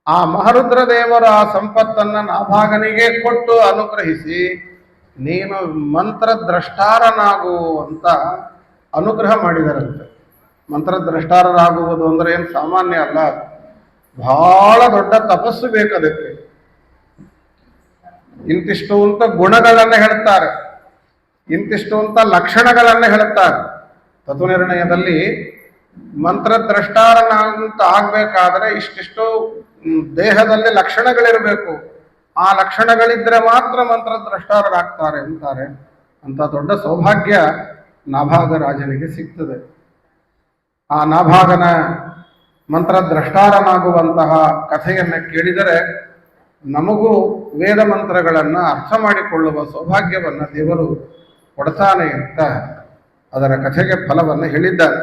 ಆ ಮಹರುದ್ರ ದೇವರು ಆ ಸಂಪತ್ತನ್ನ ನಾಭಾಗನಿಗೆ ಕೊಟ್ಟು ಅನುಗ್ರಹಿಸಿ, ನೀನು ಮಂತ್ರದ್ರಷ್ಟಾರನಾಗು ಅಂತ ಅನುಗ್ರಹ ಮಾಡಿದರಂತೆ. ಮಂತ್ರದ್ರಷ್ಟಾರರಾಗುವುದು ಅಂದ್ರೆ ಏನು ಸಾಮಾನ್ಯ ಅಲ್ಲ, ಬಹಳ ದೊಡ್ಡ ತಪಸ್ಸು ಬೇಕದಕ್ಕೆ. ಇಂತಿಷ್ಟು ಅಂತ ಗುಣಗಳನ್ನು ಹೇಳ್ತಾರೆ, ಇಂತಿಷ್ಟು ಅಂತ ಲಕ್ಷಣಗಳನ್ನು ಹೇಳ್ತಾರೆ. ತತ್ವನಿರ್ಣಯದಲ್ಲಿ ಮಂತ್ರದ್ರಷ್ಟಾರನಂತ ಆಗ್ಬೇಕಾದ್ರೆ ಇಷ್ಟಿಷ್ಟು ದೇಹದಲ್ಲಿ ಲಕ್ಷಣಗಳಿರಬೇಕು, ಆ ಲಕ್ಷಣಗಳಿದ್ರೆ ಮಾತ್ರ ಮಂತ್ರದ್ರಷ್ಟಾರರಾಗ್ತಾರೆ ಅಂತಾರೆ. ಅಂತ ದೊಡ್ಡ ಸೌಭಾಗ್ಯ ನಾಭಾಗ ರಾಜನಿಗೆ ಸಿಗ್ತದೆ. ಆ ನಾಭಾಗನ ಮಂತ್ರದ್ರಷ್ಟಾರನಾಗುವಂತಹ ಕಥೆಯನ್ನು ಕೇಳಿದರೆ ನಮಗೂ ವೇದ ಮಂತ್ರಗಳನ್ನು ಅರ್ಥ ಮಾಡಿಕೊಳ್ಳುವ ಸೌಭಾಗ್ಯವನ್ನು ದೇವರು ಕೊಡ್ತಾನೆ ಅಂತ ಅದರ ಕಥೆಗೆ ಫಲವನ್ನು ಹೇಳಿದ್ದಾರೆ.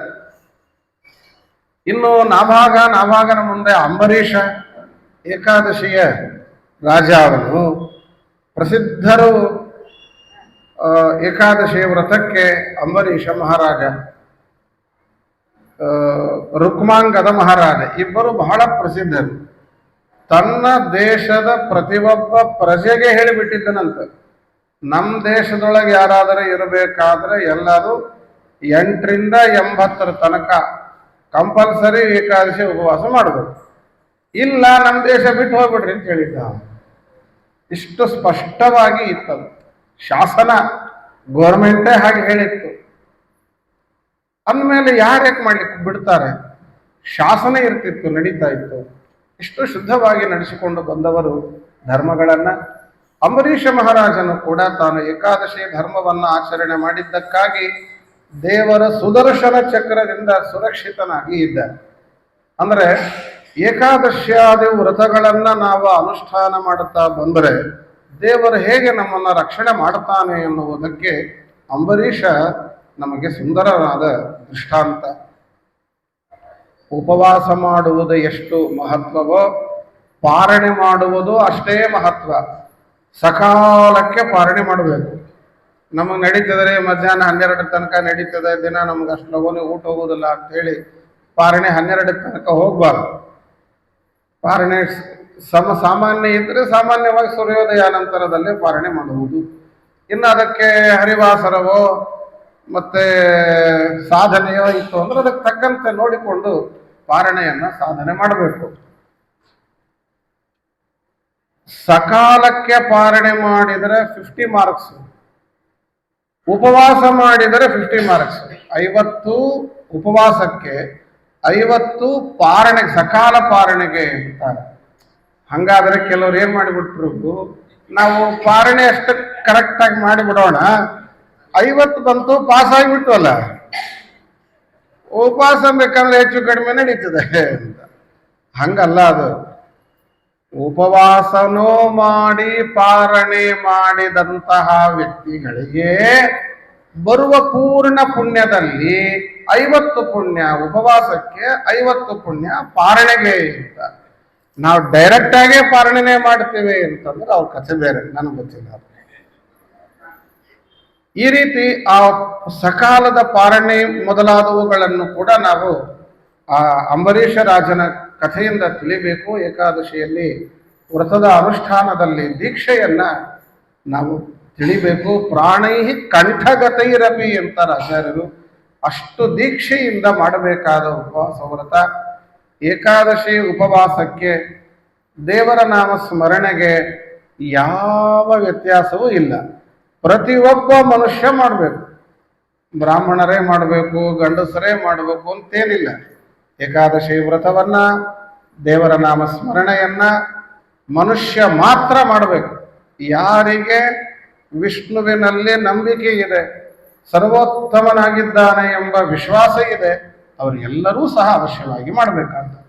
ಇನ್ನು ನಾಭಾಗನ ಮುಂದೆ ಅಂಬರೀಷ, ಏಕಾದಶಿಯ ರಾಜ ಅವನು. ಪ್ರಸಿದ್ಧರು ಏಕಾದಶಿ ವ್ರತಕ್ಕೆ ಅಂಬರೀಷ ಮಹಾರಾಜ, ರುಕ್ಮಾಂಗದ ಮಹಾರಾಜ, ಇಬ್ಬರು ಬಹಳ ಪ್ರಸಿದ್ಧರು. ತನ್ನ ದೇಶದ ಪ್ರತಿಯೊಬ್ಬ ಪ್ರಜೆಗೆ ಹೇಳಿಬಿಟ್ಟಿದ್ದನಂತ, ನಮ್ಮ ದೇಶದೊಳಗೆ ಯಾರಾದರೂ ಇರಬೇಕಾದ್ರೆ ಎಲ್ಲರೂ 8ರಿಂದ 80 ತನಕ ಕಂಪಲ್ಸರಿ ಏಕಾದಶಿ ಉಪವಾಸ ಮಾಡಬೇಕು, ಇಲ್ಲ ನಮ್ಮ ದೇಶ ಬಿಟ್ಟು ಹೋಗ್ಬಿಡ್ರಿ ಅಂತ ಹೇಳಿದ್ದ. ಇಷ್ಟು ಸ್ಪಷ್ಟವಾಗಿ ಇತ್ತದು ಶಾಸನ, ಗೌರ್ಮೆಂಟೇ ಹಾಗೆ ಹೇಳಿತ್ತು. ಅಂದಮೇಲೆ ಯಾರ್ಯಾಕೆ ಮಾಡ್ಲಿಕ್ಕೆ ಬಿಡ್ತಾರೆ, ಶಾಸನ ಇರ್ತಿತ್ತು, ನಡೀತಾ ಇತ್ತು. ಇಷ್ಟು ಶುದ್ಧವಾಗಿ ನಡೆಸಿಕೊಂಡು ಬಂದವರು ಧರ್ಮಗಳನ್ನ. ಅಂಬರೀಷ ಮಹಾರಾಜನು ಕೂಡ ತಾನು ಏಕಾದಶಿ ಧರ್ಮವನ್ನು ಆಚರಣೆ ಮಾಡಿದ್ದಕ್ಕಾಗಿ ದೇವರ ಸುದರ್ಶನ ಚಕ್ರದಿಂದ ಸುರಕ್ಷಿತನಾಗಿ ಇದ್ದ. ಅಂದರೆ ಏಕಾದಶಿಯಾದಿ ವ್ರತಗಳನ್ನ ನಾವು ಅನುಷ್ಠಾನ ಮಾಡುತ್ತಾ ಬಂದರೆ ದೇವರು ಹೇಗೆ ನಮ್ಮನ್ನ ರಕ್ಷಣೆ ಮಾಡುತ್ತಾನೆ ಎನ್ನುವುದಕ್ಕೆ ಅಂಬರೀಷ ನಮಗೆ ಸುಂದರವಾದ ದೃಷ್ಟಾಂತ. ಉಪವಾಸ ಮಾಡುವುದು ಎಷ್ಟು ಮಹತ್ವವೋ ಪಾರಣೆ ಮಾಡುವುದು ಅಷ್ಟೇ ಮಹತ್ವ. ಸಕಾಲಕ್ಕೆ ಪಾರಣೆ ಮಾಡಬೇಕು. ನಮಗೆ ನಡೀತದರೆ ಮಧ್ಯಾಹ್ನ 12 ತನಕ ನಡೀತದೆ, ದಿನ ನಮ್ಗೆ ಅಷ್ಟು ಲಗೋನೆ ಊಟ ಹೋಗೋದಿಲ್ಲ ಅಂಥೇಳಿ ಪಾರಣೆ 12 ತನಕ ಹೋಗಬಾರ್ದು. ಪಾರಣೆ ಸಾಮಾನ್ಯ ಇದ್ರೆ ಸಾಮಾನ್ಯವಾಗಿ ಸೂರ್ಯೋದಯ ನಂತರದಲ್ಲೇ ಪಾರಣೆ ಮಾಡುವುದು. ಇನ್ನು ಅದಕ್ಕೆ ಹರಿವಾಸರವೋ ಮತ್ತೆ ಸಾಧನೆಯೋ ಇತ್ತು ಅಂದ್ರೆ ಅದಕ್ಕೆ ತಕ್ಕಂತೆ ನೋಡಿಕೊಂಡು ಪಾರಣೆಯನ್ನ ಸಾಧನೆ ಮಾಡಬೇಕು. ಸಕಾಲಕ್ಕೆ ಪಾರಣೆ ಮಾಡಿದರೆ 50 ಮಾರ್ಕ್ಸ್, ಉಪವಾಸ ಮಾಡಿದರೆ 50 ಮಾರ್ಕ್ಸ್. 50 ಉಪವಾಸಕ್ಕೆ, 50 ಪಾರಣೆಗೆ, ಸಕಾಲ ಪಾರಣೆಗೆ ಅಂತಾರೆ. ಹಂಗಾದ್ರೆ ಕೆಲವ್ರು ಏನ್ ಮಾಡಿಬಿಟ್ರು, ನಾವು ಪಾರಣೆ ಅಷ್ಟು ಕರೆಕ್ಟ್ ಆಗಿ ಮಾಡಿಬಿಡೋಣ, 50 ಬಂತು ಪಾಸ್ ಆಗಿಬಿಟ್ವಲ್ಲ, ಉಪವಾಸ ಬೇಕಂದ್ರೆ ಹೆಚ್ಚು ಕಡಿಮೆ ನಡೀತದೆ ಅಂತ. ಹಂಗಲ್ಲ ಅದು. ಉಪವಾಸನೂ ಮಾಡಿ ಪಾರಣೆ ಮಾಡಿದಂತಹ ವ್ಯಕ್ತಿಗಳಿಗೆ ಬರುವ ಪೂರ್ಣ ಪುಣ್ಯದಲ್ಲಿ 50 ಪುಣ್ಯ ಉಪವಾಸಕ್ಕೆ, 50 ಪುಣ್ಯ ಪಾರಣೆಗೆ ಅಂತ. ನಾವು ಡೈರೆಕ್ಟ್ ಆಗೇ ಪಾರಣೆನೇ ಮಾಡ್ತೇವೆ ಅಂತಂದ್ರೆ ಅವ್ರ ಕಥೆ ಬೇರೆ, ನನಗೆ ಗೊತ್ತಿಲ್ಲ. ಈ ರೀತಿ ಆ ಸಕಾಲದ ಪಾರಣೆ ಮೊದಲಾದವುಗಳನ್ನು ಕೂಡ ನಾವು ಆ ಅಂಬರೀಷ ರಾಜನ ಕಥೆಯಿಂದ ತಿಳಿಬೇಕು. ಏಕಾದಶಿಯಲ್ಲಿ ವ್ರತದ ಅನುಷ್ಠಾನದಲ್ಲಿ ದೀಕ್ಷೆಯನ್ನ ನಾವು ತಿಳಿಬೇಕು. ಪ್ರಾಣೈ ಕಂಠಗತೈರಪಿ ಅಂತಾರೆ ಆಚಾರ್ಯರು. ಅಷ್ಟು ದೀಕ್ಷೆಯಿಂದ ಮಾಡಬೇಕಾದ ಉಪವಾಸ ವ್ರತ. ಏಕಾದಶಿ ಉಪವಾಸಕ್ಕೆ, ದೇವರ ನಾಮ ಸ್ಮರಣೆಗೆ ಯಾವ ವ್ಯತ್ಯಾಸವೂ ಇಲ್ಲ. ಪ್ರತಿಯೊಬ್ಬ ಮನುಷ್ಯ ಮಾಡಬೇಕು. ಬ್ರಾಹ್ಮಣರೇ ಮಾಡಬೇಕು, ಗಂಡಸರೇ ಮಾಡಬೇಕು ಅಂತೇನಿಲ್ಲ. ಏಕಾದಶಿ ವ್ರತವನ್ನ, ದೇವರ ನಾಮ ಸ್ಮರಣೆಯನ್ನ ಮನುಷ್ಯ ಮಾತ್ರ ಮಾಡಬೇಕು. ಯಾರಿಗೆ ವಿಷ್ಣುವಿನಲ್ಲಿ ನಂಬಿಕೆ ಇದೆ, ಸರ್ವೋತ್ತಮನಾಗಿದ್ದಾನೆ ಎಂಬ ವಿಶ್ವಾಸ ಇದೆ, ಅವರೆಲ್ಲರೂ ಸಹ ಅವಶ್ಯವಾಗಿ ಮಾಡಬೇಕಾಗ್ತದೆ.